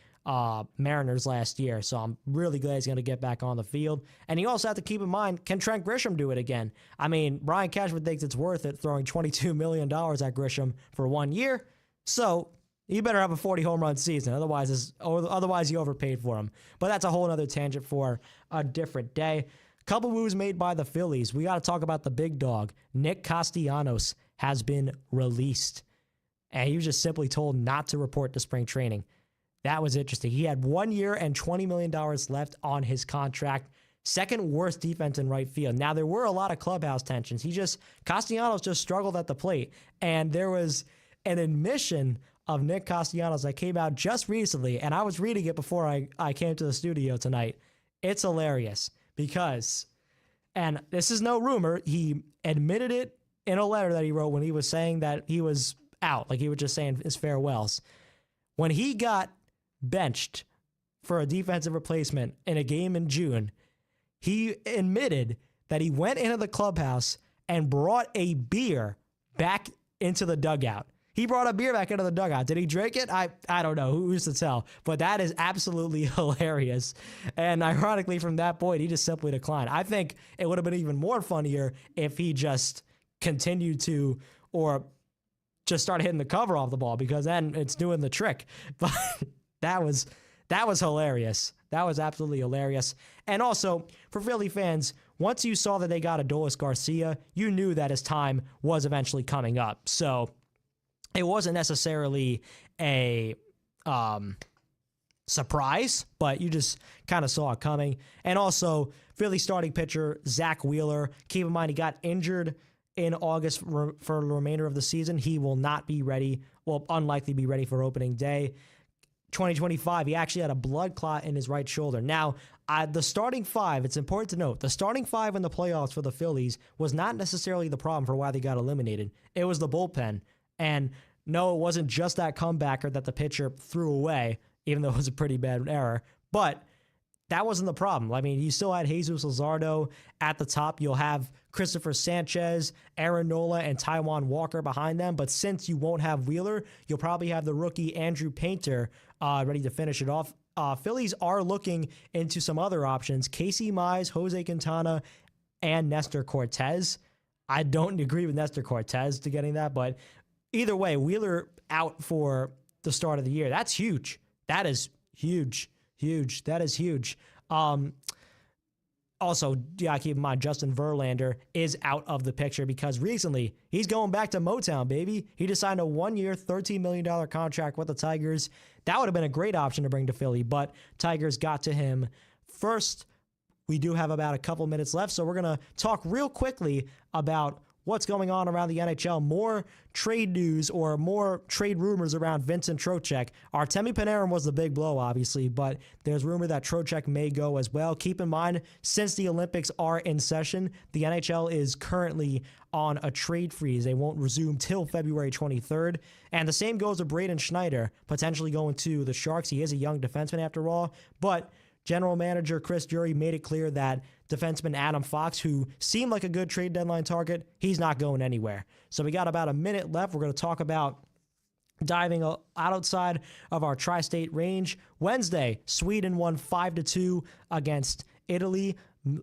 Mariners last year, so I'm really glad he's going to get back on the field. And you also have to keep in mind, can Trent Grisham do it again? I mean, Brian Cashman thinks it's worth it throwing $22 million at Grisham for 1 year, so you better have a 40 home run season. Otherwise you overpaid for him. But that's a whole other tangent for a different day. Couple moves made by the Phillies. We got to talk about the big dog. Nick Castellanos has been released, and he was just simply told not to report to spring training. That was interesting. He had 1 year and $20 million left on his contract. Second worst defense in right field. Now, there were a lot of clubhouse tensions. Castellanos just struggled at the plate. And there was an admission of Nick Castellanos that came out just recently, and I was reading it before I came to the studio tonight. It's hilarious because, and this is no rumor, he admitted it in a letter that he wrote when he was saying that he was out, like he was just saying his farewells. When he got benched for a defensive replacement in a game in June, he admitted that he went into the clubhouse and brought a beer back into the dugout. He brought a beer back into the dugout. Did he drink it? I don't know. Who's to tell? But that is absolutely hilarious. And ironically, from that point, he just simply declined. I think it would have been even more funnier if he just continued to, or just started hitting the cover off the ball, because then it's doing the trick. But that was hilarious. That was absolutely hilarious. And also, for Philly fans, once you saw that they got Adolis Garcia, you knew that his time was eventually coming up. So it wasn't necessarily a surprise, but you just kind of saw it coming. And also, Philly starting pitcher Zach Wheeler, keep in mind he got injured in August for the remainder of the season. He will not be ready, unlikely be ready for opening day. 2025, he actually had a blood clot in his right shoulder. Now, the starting five, it's important to note, the starting five in the playoffs for the Phillies was not necessarily the problem for why they got eliminated. It was the bullpen. And no, it wasn't just that comebacker that the pitcher threw away, even though it was a pretty bad error. But that wasn't the problem. I mean, you still had Jesus Luzardo at the top. You'll have Christopher Sanchez, Aaron Nola, and Taijuan Walker behind them. But since you won't have Wheeler, you'll probably have the rookie Andrew Painter ready to finish it off. Phillies are looking into some other options. Casey Mize, Jose Quintana, and Nestor Cortez. I don't agree with Nestor Cortez to getting that, but either way, Wheeler out for the start of the year. That's huge. That is huge. Huge. That is huge. Also, yeah, keep in mind, Justin Verlander is out of the picture because recently he's going back to Motown, baby. He just signed a 1 year, $13 million contract with the Tigers. That would have been a great option to bring to Philly, but Tigers got to him first. We do have about a couple minutes left, so we're going to talk real quickly about what's going on around the NHL. More trade news or more trade rumors around Vincent Trocheck. Artemi Panarin was the big blow, obviously, but there's rumor that Trocheck may go as well. Keep in mind, since the Olympics are in session, the NHL is currently on a trade freeze. They won't resume till February 23rd. And the same goes with Braden Schneider, potentially going to the Sharks. He is a young defenseman after all, but General Manager Chris Drury made it clear that defenseman Adam Fox, who seemed like a good trade deadline target, he's not going anywhere. So we got about a minute left. We're going to talk about diving outside of our tri-state range. Wednesday, Sweden won 5-2 against Italy.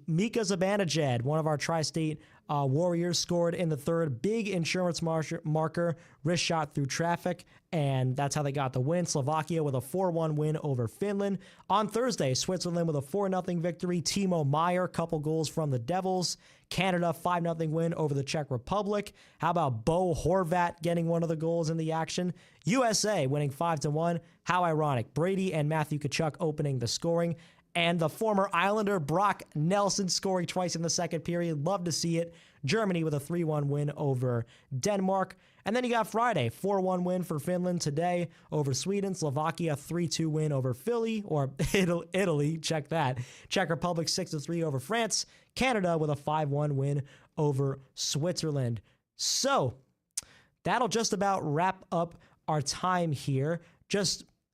Mika Zibanejad, one of our tri-state Warriors, scored in the third. Big insurance marker, wrist shot through traffic, and that's how they got the win. Slovakia with a 4-1 win over Finland. On Thursday, Switzerland with a 4-0 victory. Timo Meier, couple goals from the Devils. Canada, 5-0 win over the Czech Republic. How about Bo Horvat getting one of the goals in the action? USA winning 5-1. How ironic. Brady and Matthew Tkachuk opening the scoring. And the former Islander Brock Nelson scoring twice in the second period. Love to see it. Germany with a 3-1 win over Denmark. And then you got Friday, 4-1 win for Finland today over Sweden. Slovakia, 3-2 win over Philly, or Italy, check that. Czech Republic, 6-3 over France. Canada with a 5-1 win over Switzerland. So that'll just about wrap up our time here.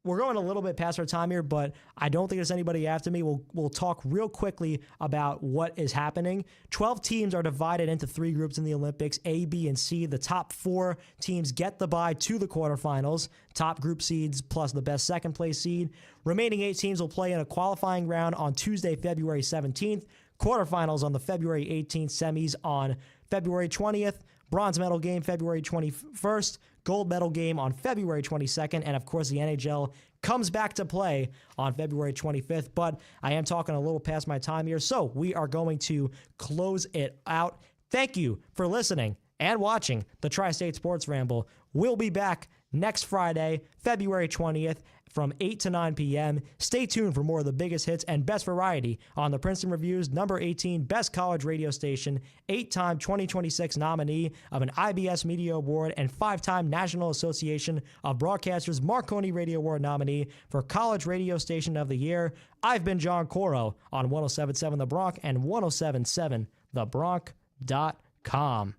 We're going a little bit past our time here, but I don't think there's anybody after me. We'll talk real quickly about what is happening. 12 teams are divided into 3 groups in the Olympics, A, B, and C. The top 4 teams get the bye to the quarterfinals, top group seeds plus the best second place seed. Remaining 8 teams will play in a qualifying round on Tuesday, February 17th, quarterfinals on the February 18th, semis on February 20th, bronze medal game February 21st, gold medal game on February 22nd, and of course the NHL comes back to play on February 25th, but I am talking a little past my time here, so we are going to close it out. Thank you for listening and watching the Tri-State Sports Ramble. We'll be back next Friday, February 20th, from 8 to 9 p.m. Stay tuned for more of the biggest hits and best variety on the Princeton Review's number 18 Best College Radio Station, 8-time 2026 nominee of an IBS Media Award, and 5-time National Association of Broadcasters Marconi Radio Award nominee for College Radio Station of the Year. I've been John Coro on 107.7 The Bronc and 107.7thebronc.com.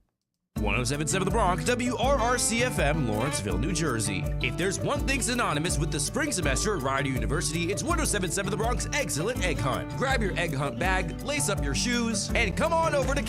107.7 The Bronc, WRRC-FM, Lawrenceville, New Jersey. If there's one thing synonymous with the spring semester at Rider University, it's 107.7 The Bronc's Excellent Egg Hunt. Grab your egg hunt bag, lace up your shoes, and come on over to